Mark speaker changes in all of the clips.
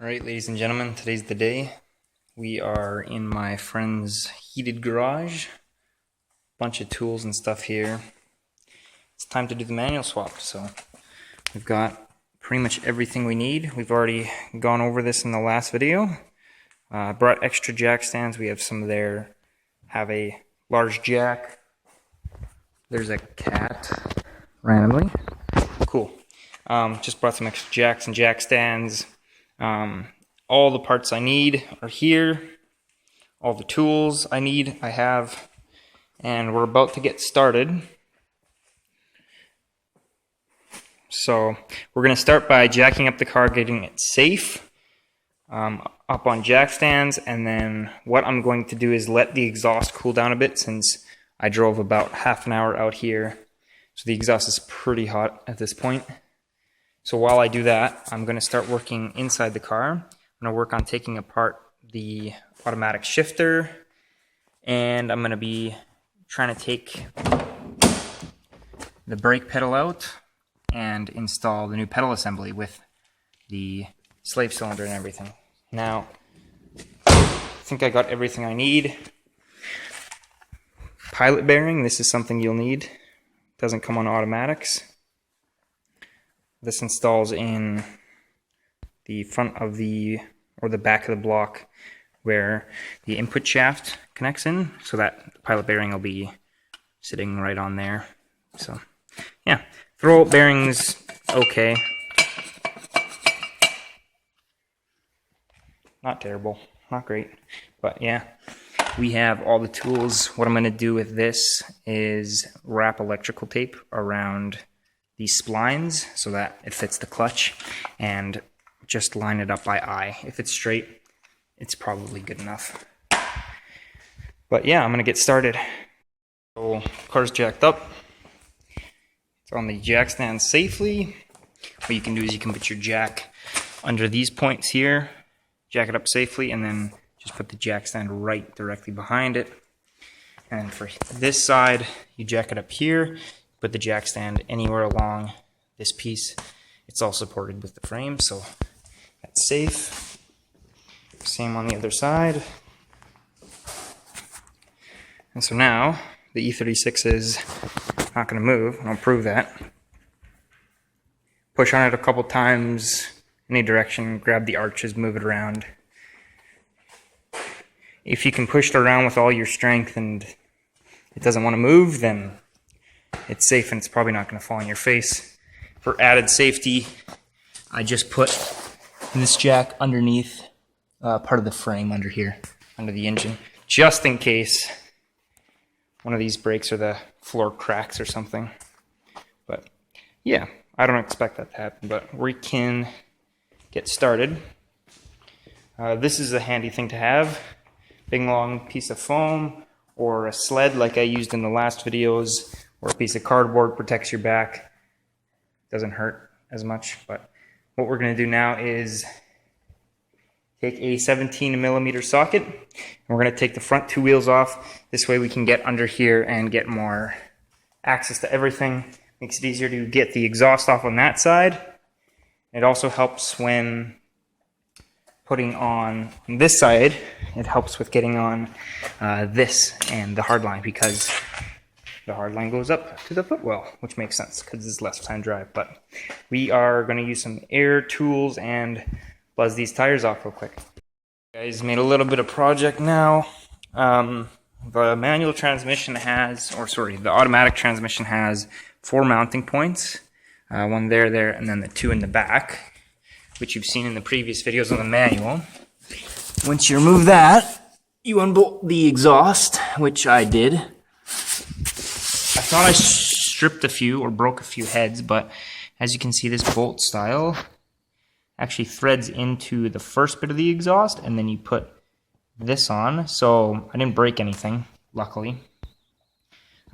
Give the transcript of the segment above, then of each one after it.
Speaker 1: Alright, ladies and gentlemen, today's the day. We are in my friend's heated garage. Bunch of tools and stuff here. It's time to do the manual swap. So we've got pretty much everything we need. We've already gone over this in the last video. Brought extra jack stands. We have some there. Have a large jack. There's a cat randomly. Cool. Just brought some extra jacks and jack stands. All the parts I need are here. All the tools I need I have. And we're about to get started. So we're going to start by jacking up the car, getting it safe up on jack stands. And then what I'm going to do is let the exhaust cool down a bit, since I drove about half an hour out here. So the exhaust is pretty hot at this point. So while I do that, I'm going to start working inside the car. I'm going to work on taking apart the automatic shifter, and I'm going to be trying to take the brake pedal out and install the new pedal assembly with the slave cylinder and everything. Now, I think I got everything I need. Pilot bearing, this is something you'll need. Doesn't come on automatics. This installs in the front of the back of the block where the input shaft connects in, so that the pilot bearing will be sitting right on there. So yeah, throw bearings okay. Not terrible, not great, but yeah. We have all the tools. What I'm going to do with this is wrap electrical tape around these splines so that it fits the clutch, and just line it up by eye. If it's straight, it's probably good enough. But yeah, I'm gonna get started. So car's jacked up. It's on the jack stand safely. What you can do is you can put your jack under these points here, jack it up safely, and then just put the jack stand right directly behind it. And for this side, you jack it up here. Put the jack stand anywhere along this piece. It's all supported with the frame, so that's safe. Same on the other side. And so now the e36 is not going to move, and I'll prove that. Push on it a couple times, any direction, grab the arches, move it around. If you can push it around with all your strength and it doesn't want to move, then it's safe and it's probably not going to fall on your face. For added safety, I just put this jack underneath part of the frame under here, under the engine, just in case one of these breaks or the floor cracks or something. But yeah, I don't expect that to happen, but we can get started. This is a handy thing to have. Big long piece of foam or a sled like I used in the last videos, or a piece of cardboard protects your back. Doesn't hurt as much. But what we're going to do now is take a 17mm socket, and we're going to take the front two wheels off. This way we can get under here and get more access to everything. Makes it easier to get the exhaust off on that side. It also helps when putting on this side. It helps with getting on this and the hard line, because the hard line goes up to the footwell, which makes sense because it's left-hand drive. But we are going to use some air tools and buzz these tires off real quick. Guys, made a little bit of project now. The manual transmission has, the automatic transmission has 4 mounting points. One there, and then the 2 in the back, which you've seen in the previous videos on the manual. Once you remove that, you unbolt the exhaust, which I did. I thought I stripped a few or broke a few heads, but as you can see, this bolt style actually threads into the first bit of the exhaust, and then you put this on. So I didn't break anything, luckily.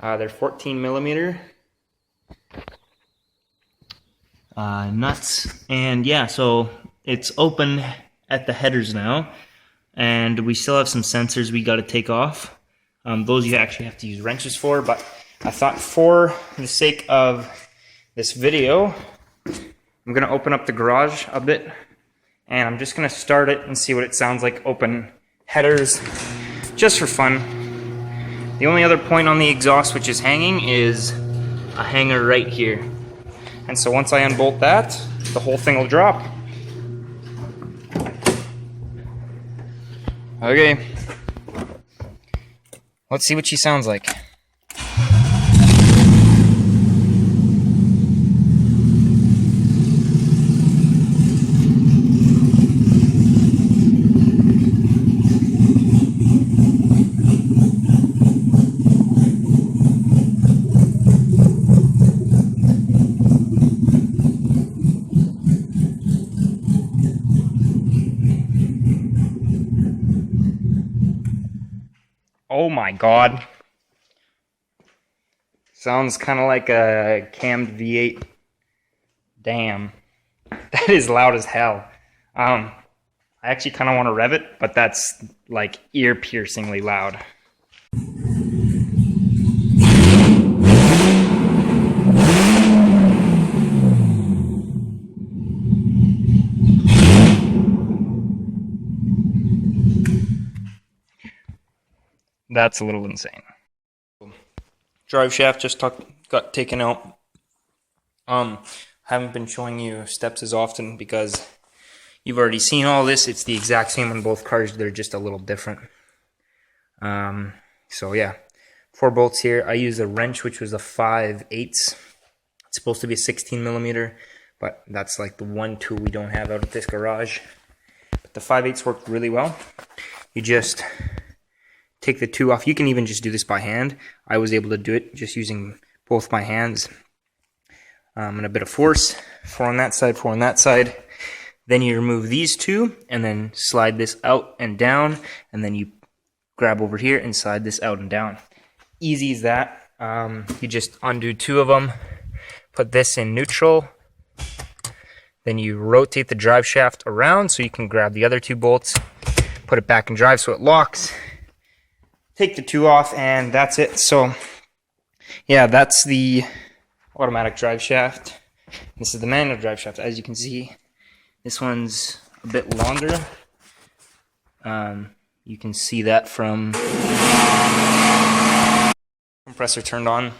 Speaker 1: They're 14mm nuts, and yeah, so it's open at the headers now, and we still have some sensors we got to take off. Those you actually have to use wrenches for, but I thought for the sake of this video, I'm going to open up the garage a bit And I'm just going to start it and see what it sounds like. Open headers, just for fun. The only other point on the exhaust which is hanging is a hanger right here. And so once I unbolt that, the whole thing will drop. Okay. Let's see what she sounds like. Oh my god. Sounds kind of like a cammed V8. Damn. That is loud as hell. I actually kind of want to rev it, but that's like ear-piercingly loud. That's a little insane. Drive shaft just got taken out. Haven't been showing you steps as often because you've already seen all this. It's the exact same on both cars. They're just a little different. So yeah, 4 bolts here. I use a wrench, which was a 5/8. It's supposed to be a 16 millimeter, but that's like the one tool we don't have out at this garage. But the 5/8 worked really well. You just take the 2 off. You can even just do this by hand. I was able to do it just using both my hands. And a bit of force. 4 on that side, 4 on that side. Then you remove these 2 and then slide this out and down. And then you grab over here and slide this out and down. Easy as that. You just undo 2 of them. Put this in neutral. Then you rotate the drive shaft around so you can grab the other 2 bolts. Put it back in drive so it locks. Take the 2 off, and that's it. So yeah, that's the automatic drive shaft. This is the manual drive shaft. As you can see, this one's a bit longer. You can see that from compressor turned on.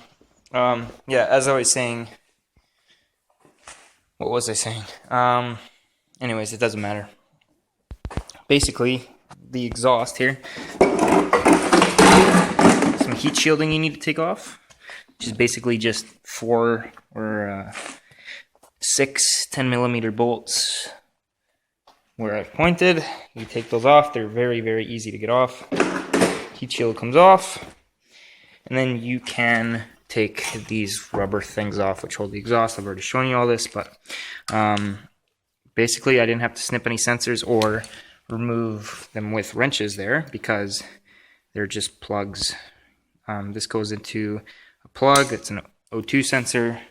Speaker 1: Yeah, as I was saying, what was I saying? Anyways, it doesn't matter. Basically, the exhaust here, some heat shielding you need to take off, which is basically just 4 or 6 10 millimeter bolts where I've pointed. You take those off. They're very, very easy to get off. Heat shield comes off, and then you can take these rubber things off which hold the exhaust. I've already shown you all this, but basically I didn't have to snip any sensors or remove them with wrenches there because they're just plugs. This goes into a plug. It's an O2 sensor,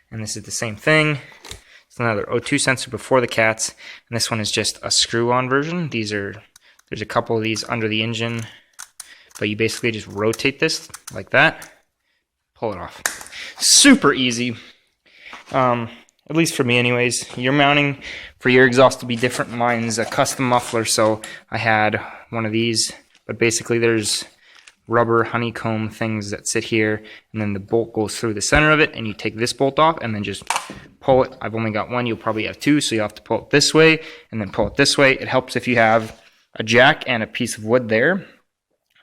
Speaker 1: and this is the same thing. It's another O2 sensor before the cats, and this one is just a screw-on version. There's a couple of these under the engine, but you basically just rotate this like that, pull it off. Super easy. At least for me anyways. Your mounting for your exhaust will be different. Mine's a custom muffler, so I had one of these, but basically there's rubber honeycomb things that sit here, and then the bolt goes through the center of it, and you take this bolt off and then just pull it. I've only got one. You'll probably have 2, so you have to pull it this way and then pull it this way. It helps if you have a jack and a piece of wood there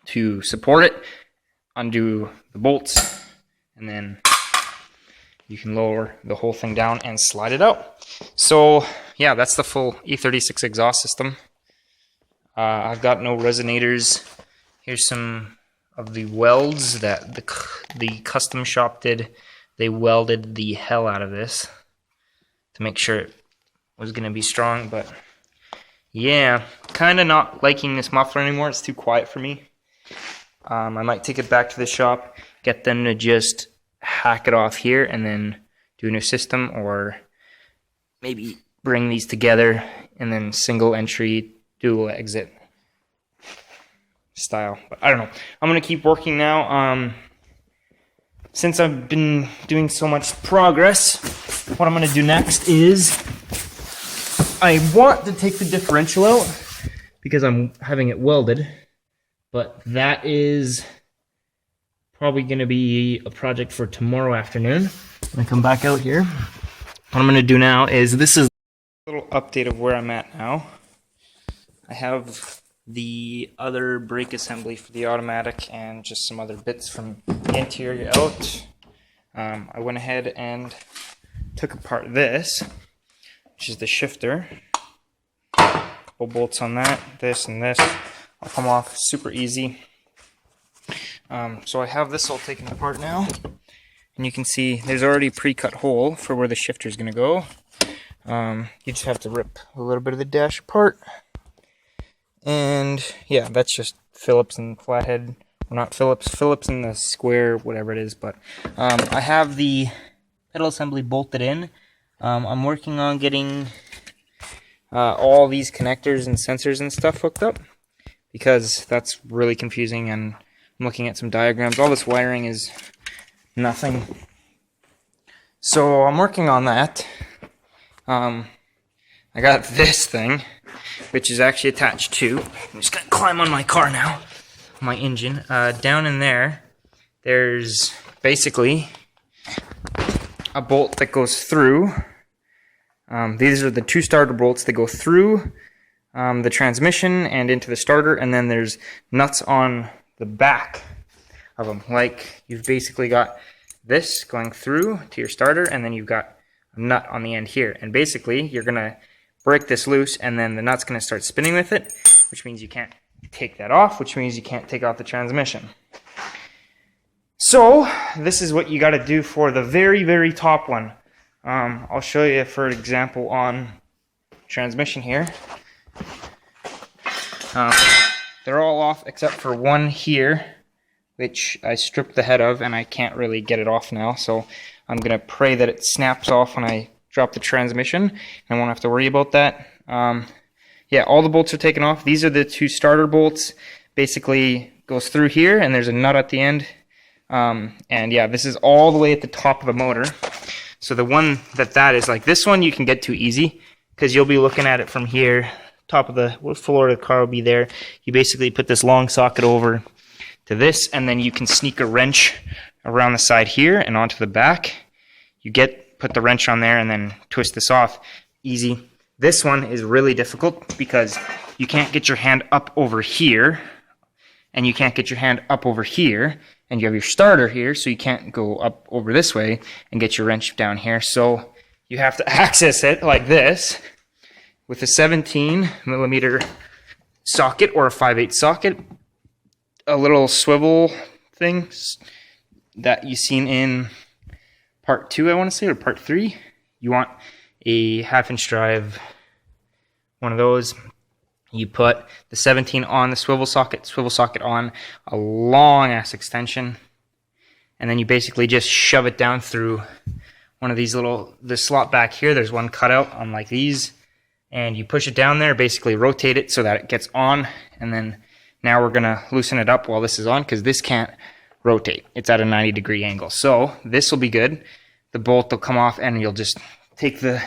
Speaker 1: to support it. Undo the bolts, and then you can lower the whole thing down and slide it out. So yeah, that's the full E36 exhaust system. I've got no resonators. Here's some of the welds that the custom shop did. They welded the hell out of this to make sure it was going to be strong. But yeah, kind of not liking this muffler anymore. It's too quiet for me. I might take it back to the shop, get them to just hack it off here and then do a new system, or maybe bring these together and then single entry, dual exit style. But I don't know. I'm going to keep working now. Since I've been doing so much progress, what I'm going to do next is I want to take the differential out because I'm having it welded, but that is probably going to be a project for tomorrow afternoon. When I come back out here, what I'm going to do now is, this is a little update of where I'm at now. I have the other brake assembly for the automatic and just some other bits from the interior out. I went ahead and took apart this, which is the shifter. Couple bolts on that, this and this. I'll come off super easy. So I have this all taken apart now, and you can see there's already a pre-cut hole for where the shifter is going to go. You just have to rip a little bit of the dash apart, and yeah, that's just Phillips and flathead, or not Phillips, Phillips and the square, whatever it is. But I have the pedal assembly bolted in. I'm working on getting all these connectors and sensors and stuff hooked up, because that's really confusing, and I'm looking at some diagrams. All this wiring is nothing. So I'm working on that. I got this thing, which is actually attached to, I'm just going to climb on my car now, my engine. Down in there, there's basically a bolt that goes through. These are the two starter bolts that go through the transmission and into the starter, and then there's nuts on the back of them. Like, you've basically got this going through to your starter, and then you've got a nut on the end here. And basically, you're going to break this loose, and then the nut's going to start spinning with it, which means you can't take that off, which means you can't take off the transmission. So, this is what you got to do for the very, very top one. I'll show you, for example, on transmission here. They're all off except for one here, which I stripped the head of, and I can't really get it off now, so I'm going to pray that it snaps off when I drop the transmission, and I won't have to worry about that. Yeah, all the bolts are taken off. These are the two starter bolts. Basically goes through here, and there's a nut at the end. And yeah, this is all the way at the top of the motor. So the one that is like, this one you can get to easy, because you'll be looking at it from here. Top of the floor of the car will be there. You basically put this long socket over to this, and then you can sneak a wrench around the side here and onto the back. You put the wrench on there and then twist this off. Easy. This one is really difficult because you can't get your hand up over here, and you can't get your hand up over here, and you have your starter here, so you can't go up over this way and get your wrench down here. So you have to access it like this with a 17mm socket or a 5/8 socket, a little swivel thing that you've seen in part 2, I want to say, or part 3. You want a 1/2-inch drive, one of those. You put the 17 on the swivel socket on a long ass extension, and then you basically just shove it down through one of these the slot back here. There's one cutout on like these, and you push it down there, basically rotate it so that it gets on, and then now we're gonna loosen it up while this is on, because this can't rotate. It's at a 90-degree angle. So this will be good. The bolt will come off, and you'll just take the...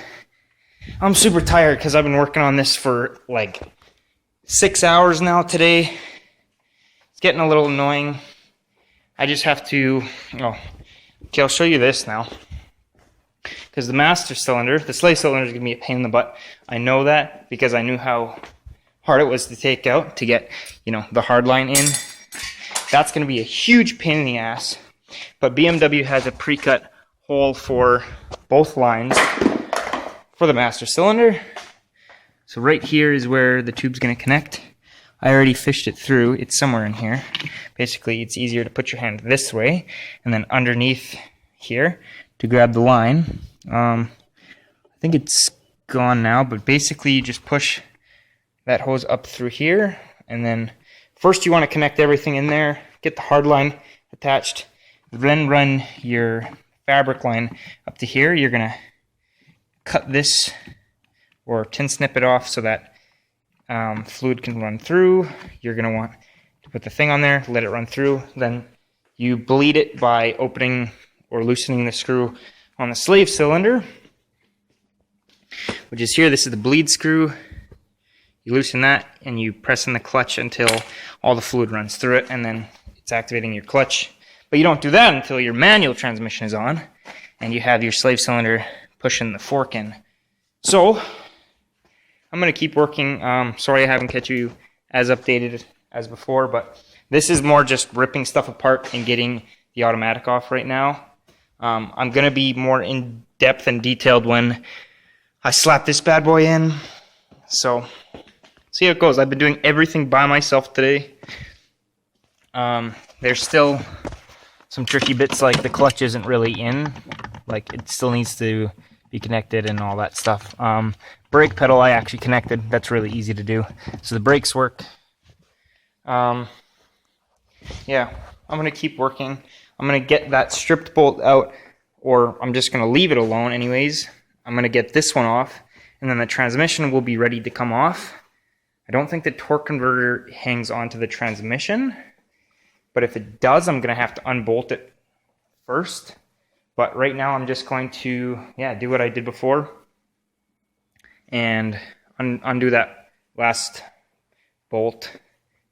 Speaker 1: I'm super tired because I've been working on this for like 6 hours now today. It's getting a little annoying. I just have to... Oh, okay, I'll show you this now. Because the master cylinder, the slave cylinder is going to be a pain in the butt. I know that because I knew how hard it was to take out to get, the hard line in. That's going to be a huge pain in the ass. But BMW has a pre-cut hole for both lines for the master cylinder. So right here is where the tube's going to connect. I already fished it through. It's somewhere in here. Basically, it's easier to put your hand this way and then underneath here to grab the line. I think it's gone now, but basically you just push that hose up through here, and then first you want to connect everything in there, get the hard line attached, then run your fabric line up to here. You're going to cut this or tin snip it off so that fluid can run through. You're going to want to put the thing on there, let it run through, then you bleed it by opening or loosening the screw on the slave cylinder. which is here. This is the bleed screw. You loosen that and you press in the clutch until all the fluid runs through it, and then it's activating your clutch. But you don't do that until your manual transmission is on and you have your slave cylinder pushing the fork in. So I'm going to keep working. Sorry I haven't kept you as updated as before, but this is more just ripping stuff apart and getting the automatic off right now. I'm going to be more in depth and detailed when I slap this bad boy in. So see how it goes. I've been doing everything by myself today. There's still some tricky bits, like the clutch isn't really in. Like, it still needs to be connected and all that stuff. Brake pedal I actually connected. That's really easy to do. So the brakes work. Yeah, I'm going to keep working. I'm going to get that stripped bolt out, or I'm just going to leave it alone anyways. I'm going to get this one off, and then the transmission will be ready to come off. I don't think the torque converter hangs onto the transmission, but if it does, I'm going to have to unbolt it first. But right now I'm just going to, do what I did before and undo that last bolt,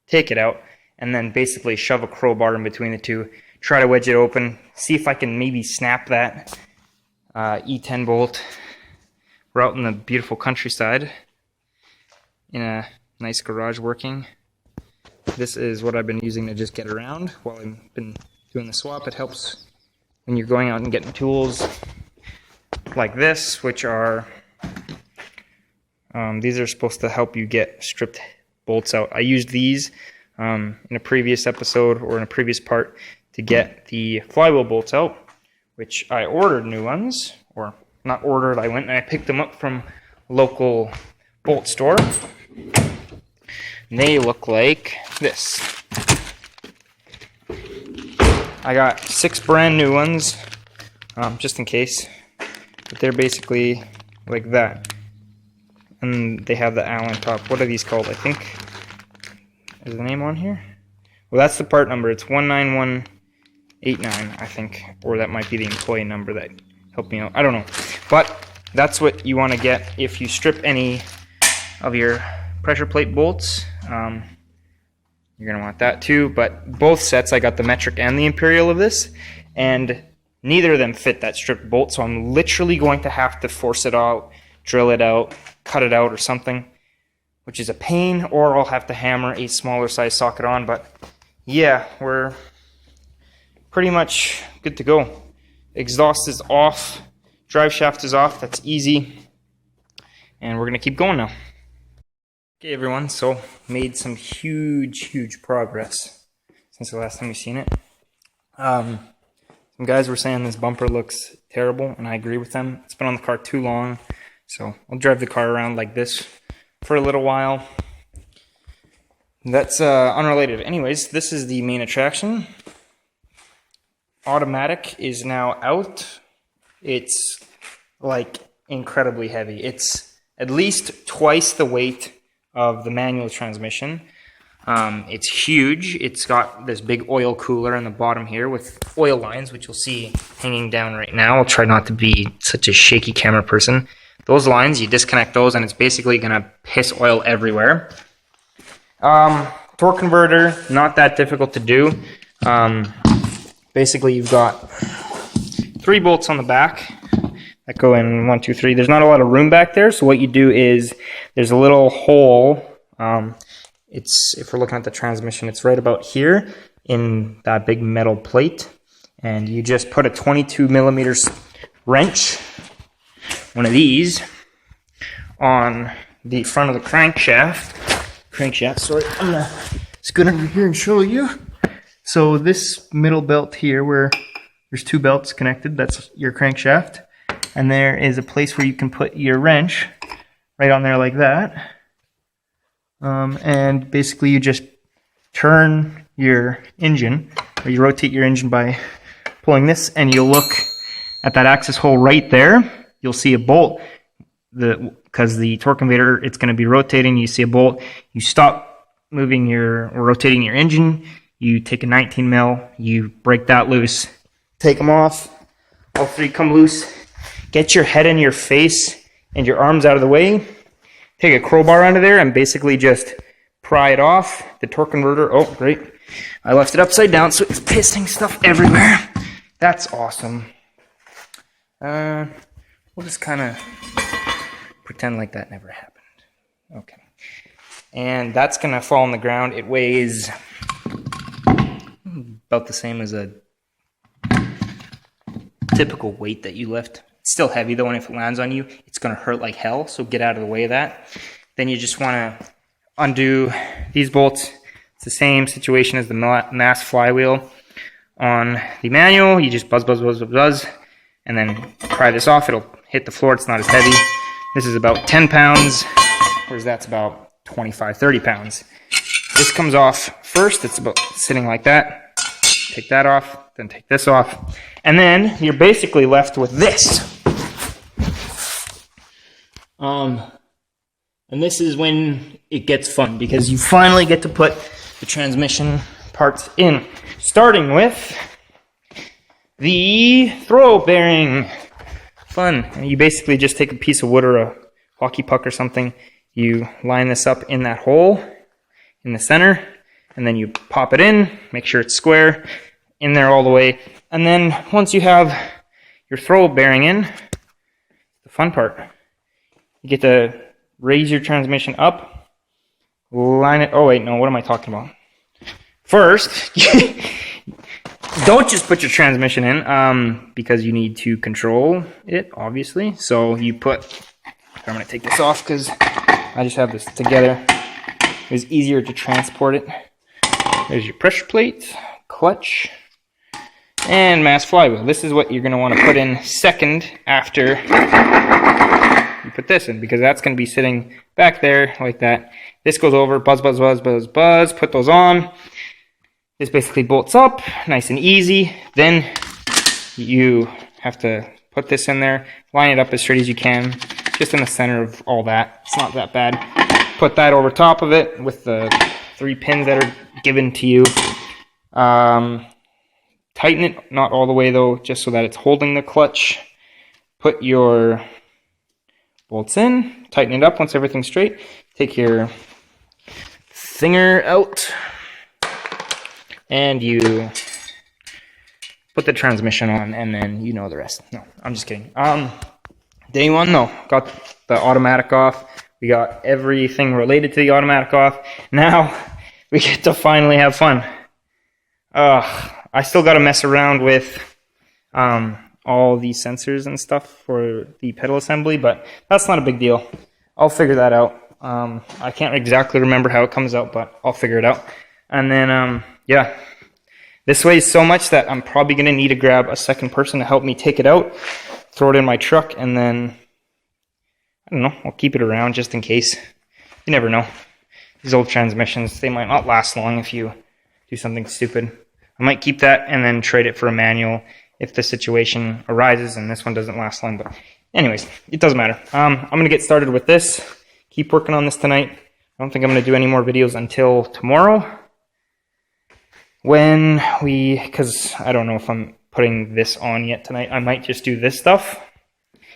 Speaker 1: take it out, and then basically shove a crowbar in between the two, try to wedge it open, see if I can maybe snap that E10 bolt. We're out in the beautiful countryside in a nice garage working. This is what I've been using to just get around while I've been doing the swap. It helps when you're going out and getting tools like this, which are, these are supposed to help you get stripped bolts out. I used these in a previous episode or in a previous part to get the flywheel bolts out, which I ordered new ones, or not ordered, I went and I picked them up from a local bolt store. And they look like this. I got 6 brand new ones, just in case, but they're basically like that. And they have the Allen top. What are these called? I think, is the name on here? Well, that's the part number. It's 19189, I think, or that might be the employee number that helped me out. I don't know, but that's what you want to get if you strip any of your pressure plate bolts. You're going to want that too, but both sets, I got the metric and the imperial of this, and neither of them fit that stripped bolt, so I'm literally going to have to force it out, drill it out, cut it out or something, which is a pain, or I'll have to hammer a smaller size socket on. But yeah, we're pretty much good to go. Exhaust is off, drive shaft is off, that's easy, and we're going to keep going now. Okay everyone, so made some huge progress since the last time you've seen it. Some guys were saying this bumper looks terrible, and I agree with them. It's been on the car too long, so I'll drive the car around like this for a little while. That's unrelated. Anyways, this is the main attraction. Automatic is now out. It's like incredibly heavy. It's at least twice the weight of the manual transmission. It's huge. It's got this big oil cooler in the bottom here with oil lines, which you'll see hanging down right now. I'll try not to be such a shaky camera person. Those lines, you disconnect those and it's basically going to piss oil everywhere. Torque converter, not that difficult to do. Basically you've got 3 bolts on the back that go in 1, 2, 3. There's not a lot of room back there, so what you do is there's a little hole. If we're looking at the transmission, it's right about here in that big metal plate, and you just put a 22 millimeters wrench, one of these, on the front of the crankshaft. Sorry, I'm gonna scoot over here and show you. So this middle belt here, where there's 2 belts connected, that's your crankshaft. And there is a place where you can put your wrench right on there like that. And basically you just turn your engine, or you rotate your engine by pulling this, and you'll look at that access hole right there. You'll see a bolt, because the torque converter, it's going to be rotating. You see a bolt. You stop moving or rotating your engine. You take a 19 mil, you break that loose, take them off. All 3 come loose. Get your head in your face and your arm's out of the way, take a crowbar under there and basically just pry it off. The torque converter, oh great, I left it upside down so it's pissing stuff everywhere. That's awesome. We'll just kind of pretend like that never happened. Okay. And that's going to fall on the ground. It weighs about the same as a typical weight that you lift. It's still heavy though, and if it lands on you, it's going to hurt like hell, so get out of the way of that. Then you just want to undo these bolts. It's the same situation as the mass flywheel on the manual. You just buzz, buzz, buzz, buzz, buzz, and then pry this off. It'll hit the floor. It's not as heavy. This is about 10 pounds, whereas that's about 25, 30 pounds. This comes off first. It's about sitting like that. Take that off, then take this off. And then you're basically left with this. And this is when it gets fun, because you finally get to put the transmission parts in. Starting with the throw bearing. Fun. You basically just take a piece of wood or a hockey puck or something. You line this up in that hole in the center, and then you pop it in, make sure it's square, in there all the way. And then once you have your throw bearing in, the fun part, you get to raise your transmission up, line it, oh wait, no, what am I talking about? First, don't just put your transmission in, because you need to control it, obviously. So you put, I'm going to take this off because I just have this together. It was easier to transport it. There's your pressure plate, clutch, and mass flywheel. This is what you're going to want to put in second after you put this in, because that's going to be sitting back there like that. This goes over, buzz, buzz, buzz, buzz, buzz, put those on. This basically bolts up, nice and easy. Then you have to put this in there, line it up as straight as you can, just in the center of all that. It's not that bad. Put that over top of it with the 3 pins that are given to you. Tighten it, not all the way though, just so that it's holding the clutch. Put your bolts in, tighten it up once everything's straight. Take your finger out, and you put the transmission on, and then you know the rest. No, I'm just kidding. Day one, though, got the automatic off. We got everything related to the automatic off. Now we get to finally have fun. I still got to mess around with all the sensors and stuff for the pedal assembly, but that's not a big deal. I'll figure that out. I can't exactly remember how it comes out, but I'll figure it out. And then, yeah, this weighs so much that I'm probably going to need to grab a second person to help me take it out, throw it in my truck, and then, I don't know, I'll keep it around just in case. You never know. These old transmissions, they might not last long if you do something stupid. I might keep that and then trade it for a manual if the situation arises and this one doesn't last long. But anyways, it doesn't matter. I'm going to get started with this. Keep working on this tonight. I don't think I'm going to do any more videos until tomorrow. Because I don't know if I'm putting this on yet tonight. I might just do this stuff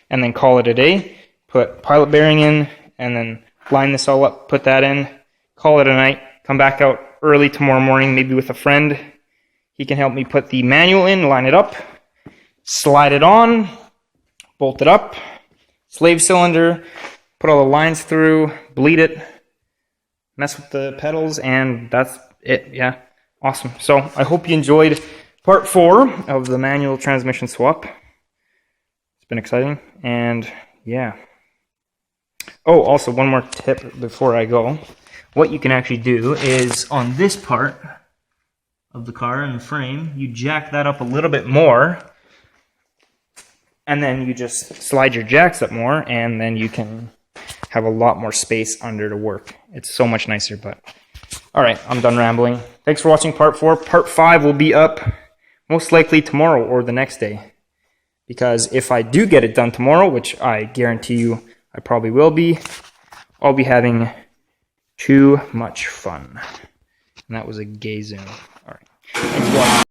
Speaker 1: and then call it a day. Put pilot bearing in and then line this all up, put that in, call it a night, come back out early tomorrow morning, maybe with a friend. He can help me put the manual in, line it up, slide it on, bolt it up, slave cylinder, put all the lines through, bleed it, mess with the pedals, and that's it. Yeah, awesome. So I hope you enjoyed part 4 of the manual transmission swap. It's been exciting, and yeah. Oh, also one more tip before I go. What you can actually do is on this part of the car and the frame, you jack that up a little bit more, and then you just slide your jacks up more, and then you can have a lot more space under to work. It's so much nicer. But all right, I'm done rambling. Thanks for watching part 4. Part 5 will be up most likely tomorrow or the next day, because if I do get it done tomorrow, which I guarantee you I probably will be, I'll be having too much fun. And that was a gay zoom. All right. Thanks for watching.